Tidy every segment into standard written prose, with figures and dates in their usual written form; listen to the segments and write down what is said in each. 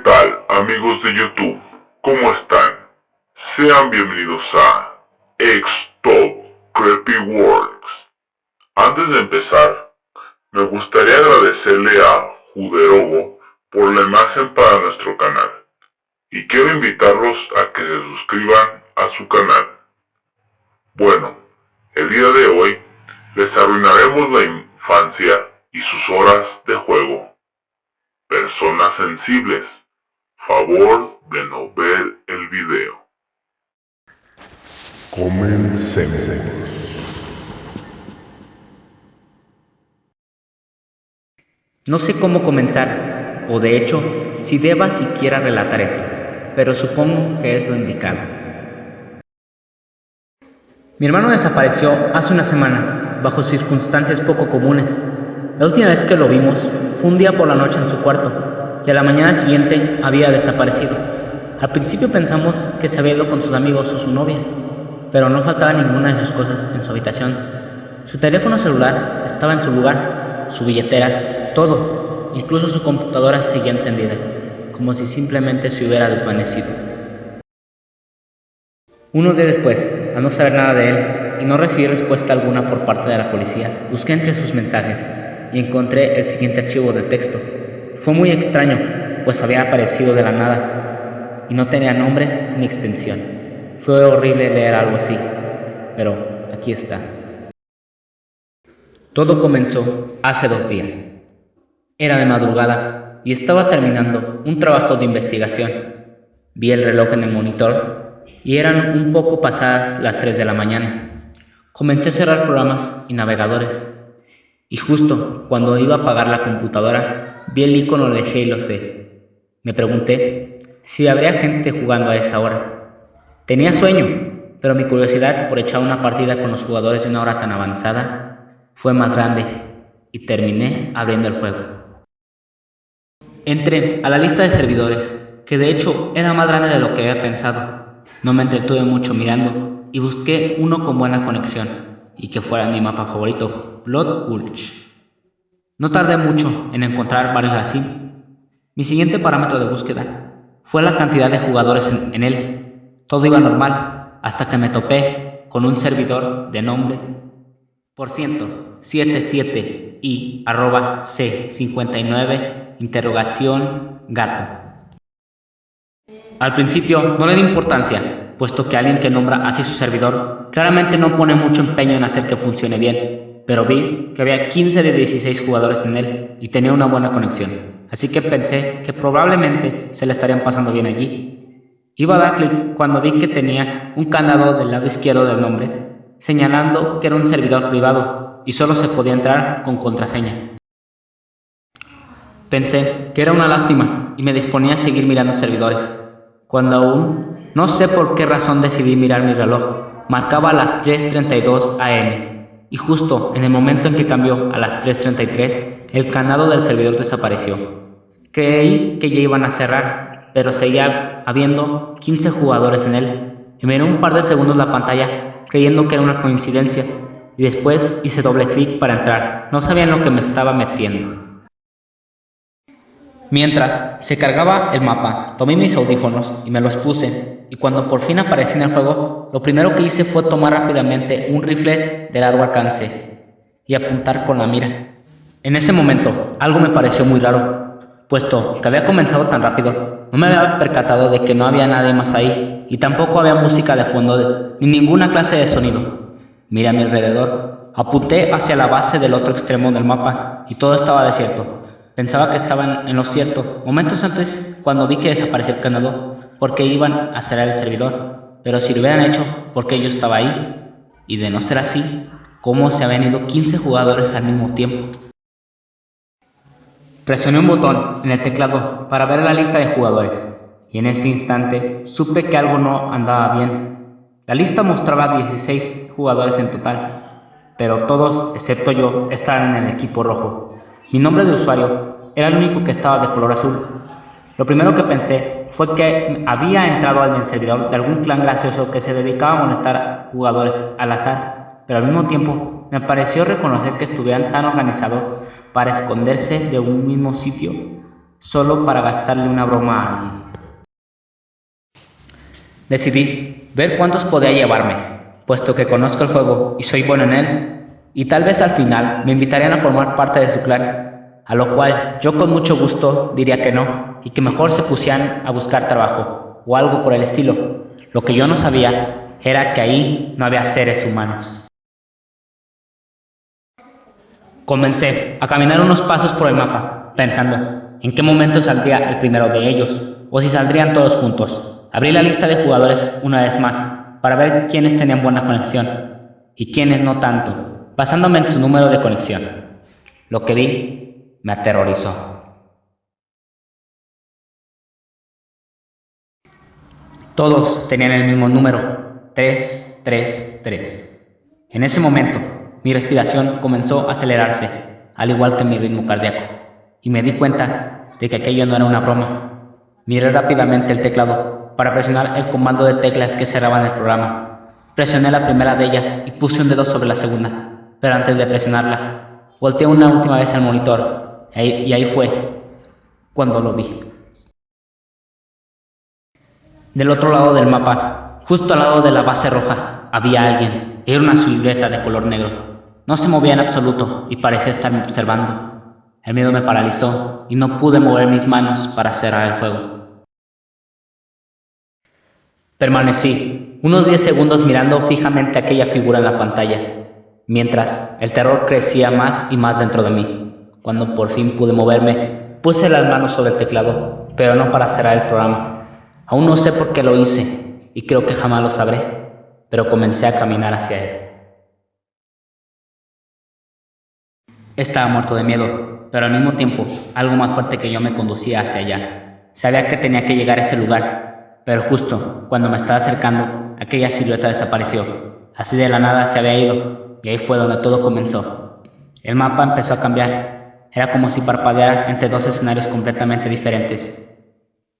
tal, amigos de YouTube? ¿Cómo están? Sean bienvenidos a X-Top Creepy Works. Antes de empezar, me gustaría agradecerle a Juderobo por la imagen para nuestro canal. Y quiero invitarlos a que se suscriban a su canal. Bueno, el día de hoy les arruinaremos la infancia y sus horas de juego. Personas sensibles, favor de no ver el video. Comencemos. No sé cómo comenzar, o de hecho, si deba siquiera relatar esto, pero supongo que es lo indicado. Mi hermano desapareció hace una semana, bajo circunstancias poco comunes. La última vez que lo vimos fue un día por la noche en su cuarto, y a la mañana siguiente había desaparecido. Al principio pensamos que se había ido con sus amigos o su novia, pero no faltaba ninguna de sus cosas en su habitación. Su teléfono celular estaba en su lugar, su billetera, todo, incluso su computadora seguía encendida, como si simplemente se hubiera desvanecido. Unos días después, al no saber nada de él y no recibir respuesta alguna por parte de la policía, busqué entre sus mensajes y encontré el siguiente archivo de texto. Fue muy extraño, pues había aparecido de la nada y no tenía nombre ni extensión. Fue horrible leer algo así, pero aquí está. Todo comenzó hace 2 días. Era de madrugada y estaba terminando un trabajo de investigación. Vi el reloj en el monitor y eran un poco pasadas las 3 de la mañana. Comencé a cerrar programas y navegadores. Y justo cuando iba a apagar la computadora, vi el icono de Halo C. Me pregunté si habría gente jugando a esa hora. Tenía sueño, pero mi curiosidad por echar una partida con los jugadores de una hora tan avanzada fue más grande y terminé abriendo el juego. Entré a la lista de servidores, que de hecho era más grande de lo que había pensado. No me entretuve mucho mirando y busqué uno con buena conexión y que fuera mi mapa favorito, Blood Gulch. No tardé mucho en encontrar varios así. Mi siguiente parámetro de búsqueda fue la cantidad de jugadores en él. Todo iba normal hasta que me topé con un servidor de nombre %77 y @C59 gato. Al principio no le di importancia, puesto que alguien que nombra así su servidor claramente no pone mucho empeño en hacer que funcione bien, pero vi que había 15 de 16 jugadores en él y tenía una buena conexión, así que pensé que probablemente se le estarían pasando bien allí. Iba a dar clic cuando vi que tenía un candado del lado izquierdo del nombre, señalando que era un servidor privado y solo se podía entrar con contraseña. Pensé que era una lástima y me disponía a seguir mirando servidores, cuando aún no sé por qué razón decidí mirar mi reloj. Marcaba a las 3:32 am y justo en el momento en que cambió a las 3:33 el candado del servidor desapareció. Creí que ya iban a cerrar, pero seguía habiendo 15 jugadores en él y miré un par de segundos la pantalla creyendo que era una coincidencia y después hice doble clic para entrar. No sabía en lo que me estaba metiendo. Mientras se cargaba el mapa, tomé mis audífonos y me los puse, y cuando por fin aparecí en el juego, lo primero que hice fue tomar rápidamente un rifle de largo alcance y apuntar con la mira. En ese momento, algo me pareció muy raro, puesto que había comenzado tan rápido. No me había percatado de que no había nadie más ahí, y tampoco había música de fondo ni ninguna clase de sonido. Miré a mi alrededor, apunté hacia la base del otro extremo del mapa, y todo estaba desierto. Pensaba que estaban en lo cierto momentos antes cuando vi que desapareció el candado porque iban a cerrar el servidor, pero si lo hubieran hecho porque yo estaba ahí, y de no ser así, ¿cómo se habían ido 15 jugadores al mismo tiempo? Presioné un botón en el teclado para ver la lista de jugadores, y en ese instante supe que algo no andaba bien. La lista mostraba 16 jugadores en total, pero todos, excepto yo, estaban en el equipo rojo. Mi nombre de usuario era el único que estaba de color azul. Lo primero que pensé fue que había entrado en el servidor de algún clan gracioso que se dedicaba a molestar a jugadores al azar, pero al mismo tiempo me pareció reconocer que estuvieran tan organizados para esconderse de un mismo sitio. solo para gastarle una broma a alguien. Decidí ver cuántos podía llevarme, puesto que conozco el juego y soy bueno en él, y tal vez al final me invitarían a formar parte de su clan, a lo cual yo con mucho gusto diría que no, y que mejor se pusieran a buscar trabajo, o algo por el estilo. Lo que yo no sabía era que ahí no había seres humanos. Comencé a caminar unos pasos por el mapa, pensando en qué momento saldría el primero de ellos, o si saldrían todos juntos. Abrí la lista de jugadores una vez más, para ver quiénes tenían buena conexión, y quiénes no tanto, basándome en su número de conexión. Lo que vi me aterrorizó. Todos tenían el mismo número, 333. En ese momento, mi respiración comenzó a acelerarse, al igual que mi ritmo cardíaco, y me di cuenta de que aquello no era una broma. Miré rápidamente el teclado para presionar el comando de teclas que cerraban el programa. Presioné la primera de ellas y puse un dedo sobre la segunda, pero antes de presionarla, volteé una última vez al monitor, y ahí fue cuando lo vi. Del otro lado del mapa, justo al lado de la base roja, había alguien. Era una silueta de color negro. No se movía en absoluto y parecía estarme observando. El miedo me paralizó y no pude mover mis manos para cerrar el juego. Permanecí unos 10 segundos mirando fijamente aquella figura en la pantalla, mientras el terror crecía más y más dentro de mí. Cuando por fin pude moverme, puse las manos sobre el teclado, pero no para cerrar el programa. Aún no sé por qué lo hice, y creo que jamás lo sabré, pero comencé a caminar hacia él. Estaba muerto de miedo, pero al mismo tiempo, algo más fuerte que yo me conducía hacia allá. Sabía que tenía que llegar a ese lugar, pero justo cuando me estaba acercando, aquella silueta desapareció. Así de la nada se había ido, y ahí fue donde todo comenzó. El mapa empezó a cambiar. Era como si parpadeara entre dos escenarios completamente diferentes.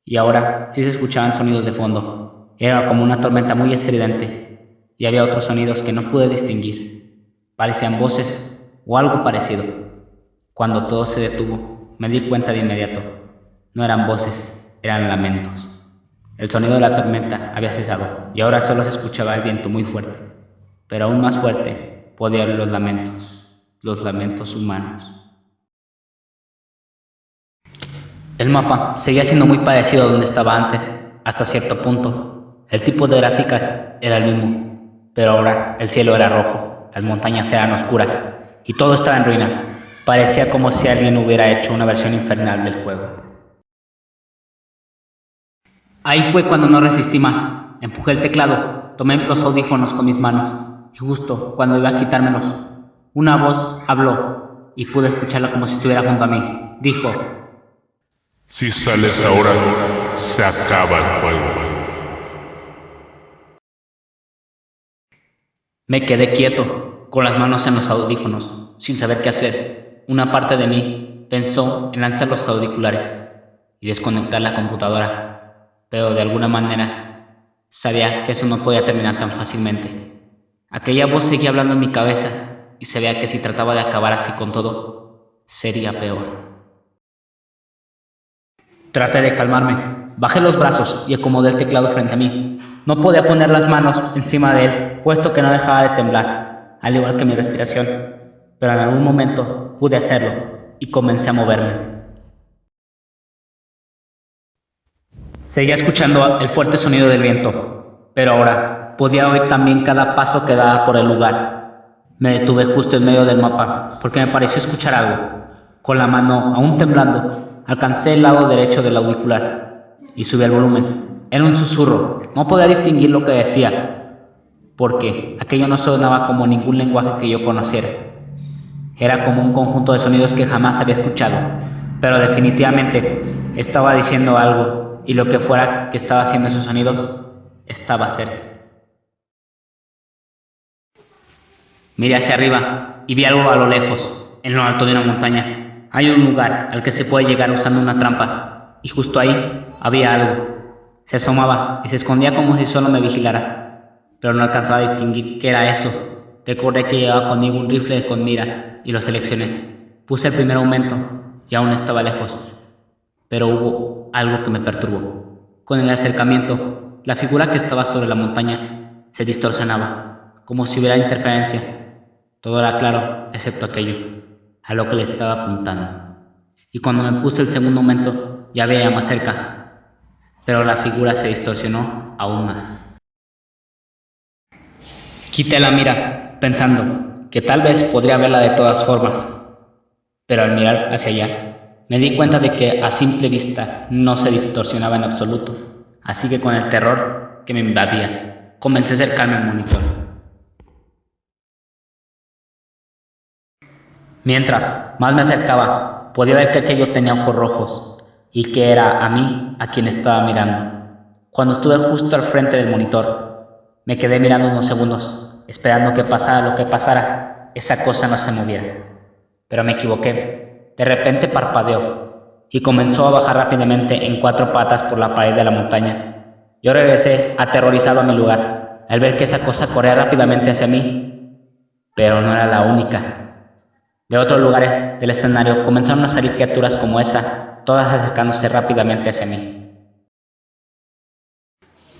Y ahora sí se escuchaban sonidos de fondo. Era como una tormenta muy estridente, y había otros sonidos que no pude distinguir. Parecían voces o algo parecido. Cuando todo se detuvo, me di cuenta de inmediato. No eran voces, eran lamentos. El sonido de la tormenta había cesado, y ahora solo se escuchaba el viento muy fuerte. Pero aún más fuerte podía oír los lamentos humanos. El mapa seguía siendo muy parecido a donde estaba antes, hasta cierto punto. El tipo de gráficas era el mismo, pero ahora el cielo era rojo, las montañas eran oscuras y todo estaba en ruinas. Parecía como si alguien hubiera hecho una versión infernal del juego. Ahí fue cuando no resistí más. Empujé el teclado, tomé los audífonos con mis manos y justo cuando iba a quitármelos, una voz habló y pude escucharla como si estuviera junto a mí. Dijo: si sales ahora, se acaba el juego. Me quedé quieto, con las manos en los audífonos, sin saber qué hacer. Una parte de mí pensó en lanzar los auriculares y desconectar la computadora, pero de alguna manera sabía que eso no podía terminar tan fácilmente. Aquella voz seguía hablando en mi cabeza y se veía que si trataba de acabar así con todo, sería peor. Traté de calmarme, bajé los brazos y acomodé el teclado frente a mí. No podía poner las manos encima de él, puesto que no dejaba de temblar, al igual que mi respiración, pero en algún momento pude hacerlo y comencé a moverme. Seguía escuchando el fuerte sonido del viento, pero ahora podía oír también cada paso que daba por el lugar. Me detuve justo en medio del mapa, porque me pareció escuchar algo. Con la mano aún temblando, alcancé el lado derecho del auricular y subí el volumen. Era un susurro, no podía distinguir lo que decía, porque aquello no sonaba como ningún lenguaje que yo conociera. Era como un conjunto de sonidos que jamás había escuchado, pero definitivamente estaba diciendo algo, y lo que fuera que estaba haciendo esos sonidos estaba cerca. Miré hacia arriba y vi algo a lo lejos, en lo alto de una montaña. Hay un lugar al que se puede llegar usando una trampa, y justo ahí había algo. Se asomaba y se escondía como si solo me vigilara, pero no alcanzaba a distinguir qué era eso. Recordé que llevaba conmigo un rifle con mira y lo seleccioné. Puse el primer aumento y aún estaba lejos, pero hubo algo que me perturbó. Con el acercamiento, la figura que estaba sobre la montaña se distorsionaba, como si hubiera interferencia. Todo era claro, excepto aquello, a lo que le estaba apuntando. Y cuando me puse el segundo momento, ya veía más cerca, pero la figura se distorsionó aún más. Quité la mira, pensando que tal vez podría verla de todas formas, pero al mirar hacia allá, me di cuenta de que a simple vista no se distorsionaba en absoluto, así que con el terror que me invadía, comencé a acercarme al monitor. Mientras más me acercaba, podía ver que aquello tenía ojos rojos y que era a mí a quien estaba mirando. Cuando estuve justo al frente del monitor, me quedé mirando unos segundos, esperando que pasara lo que pasara, esa cosa no se moviera. Pero me equivoqué. De repente parpadeó y comenzó a bajar rápidamente en 4 patas por la pared de la montaña. Yo regresé aterrorizado a mi lugar, al ver que esa cosa corría rápidamente hacia mí, pero no era la única. De otros lugares del escenario comenzaron a salir criaturas como esa, todas acercándose rápidamente hacia mí.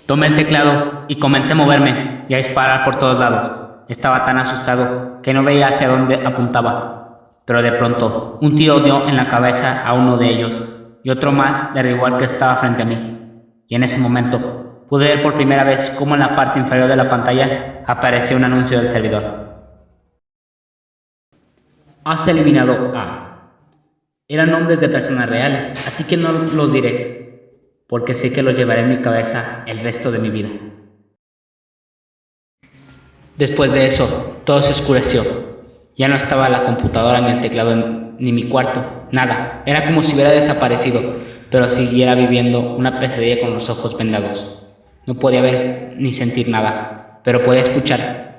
Tomé el teclado y comencé a moverme y a disparar por todos lados. Estaba tan asustado que no veía hacia dónde apuntaba, pero de pronto un tiro dio en la cabeza a uno de ellos y otro más derribó al que estaba frente a mí. Y en ese momento pude ver por primera vez cómo en la parte inferior de la pantalla apareció un anuncio del servidor. Has eliminado a... Eran nombres de personas reales, así que no los diré, porque sé que los llevaré en mi cabeza el resto de mi vida. Después de eso, todo se oscureció. Ya no estaba la computadora ni el teclado ni mi cuarto, nada. Era como si hubiera desaparecido, pero siguiera viviendo una pesadilla con los ojos vendados. No podía ver ni sentir nada, pero podía escuchar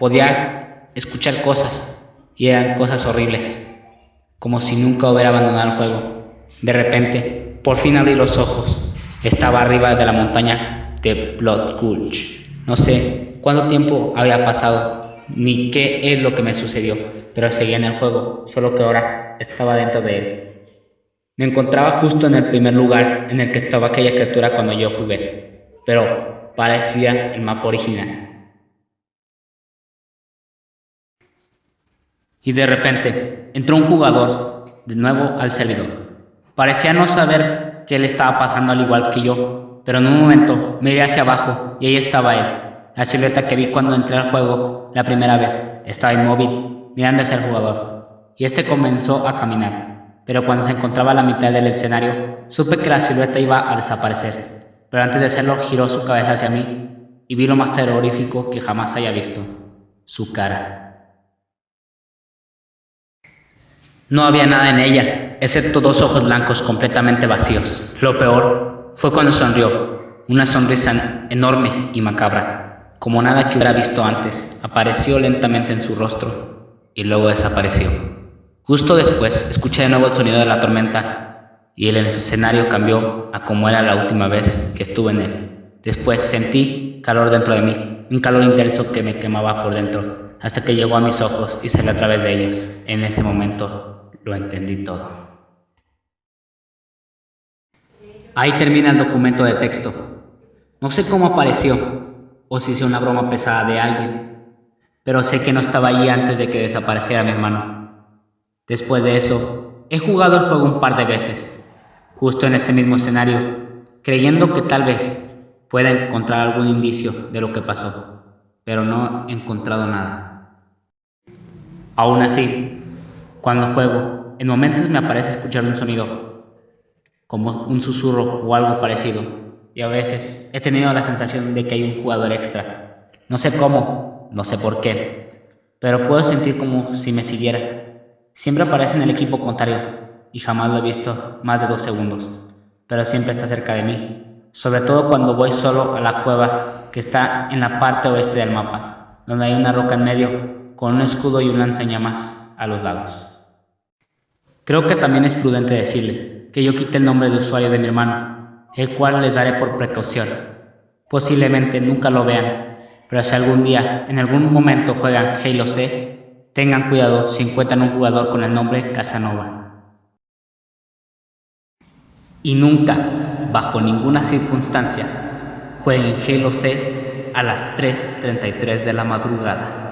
cosas. Y eran cosas horribles, como si nunca hubiera abandonado el juego. De repente, por fin abrí los ojos. Estaba arriba de la montaña de Blood Gulch. No sé cuánto tiempo había pasado, ni qué es lo que me sucedió, pero seguía en el juego, solo que ahora estaba dentro de él. Me encontraba justo en el primer lugar en el que estaba aquella criatura cuando yo jugué, pero parecía el mapa original. Y de repente entró un jugador de nuevo al servidor. Parecía no saber qué le estaba pasando al igual que yo, pero en un momento miré hacia abajo y ahí estaba él. La silueta que vi cuando entré al juego la primera vez estaba inmóvil, mirando hacia el jugador, y este comenzó a caminar. Pero cuando se encontraba a la mitad del escenario, supe que la silueta iba a desaparecer. Pero antes de hacerlo giró su cabeza hacia mí y vi lo más terrorífico que jamás haya visto: su cara. No había nada en ella, excepto 2 ojos blancos completamente vacíos. Lo peor fue cuando sonrió, una sonrisa enorme y macabra, como nada que hubiera visto antes. Apareció lentamente en su rostro y luego desapareció. Justo después escuché de nuevo el sonido de la tormenta y el escenario cambió a como era la última vez que estuve en él. Después sentí calor dentro de mí, un calor intenso que me quemaba por dentro, hasta que llegó a mis ojos y salió a través de ellos. En ese momento lo entendí todo. Ahí termina el documento de texto. No sé cómo apareció, o si hice una broma pesada de alguien, pero sé que no estaba allí antes de que desapareciera mi hermano. Después de eso, he jugado el juego un par de veces, justo en ese mismo escenario, creyendo que tal vez pueda encontrar algún indicio de lo que pasó, pero no he encontrado nada. Aún así, cuando juego, en momentos me parece escuchar un sonido, como un susurro o algo parecido, y a veces he tenido la sensación de que hay un jugador extra. No sé cómo, no sé por qué, pero puedo sentir como si me siguiera. Siempre aparece en el equipo contrario, y jamás lo he visto más de 2 segundos, pero siempre está cerca de mí, sobre todo cuando voy solo a la cueva que está en la parte oeste del mapa, donde hay una roca en medio, con un escudo y un lanzallamas a los lados. Creo que también es prudente decirles que yo quité el nombre de usuario de mi hermano, el cual les daré por precaución. Posiblemente nunca lo vean, pero si algún día, en algún momento juegan Halo C, tengan cuidado si encuentran un jugador con el nombre Casanova. Y nunca, bajo ninguna circunstancia, jueguen Halo C a las 3:33 de la madrugada.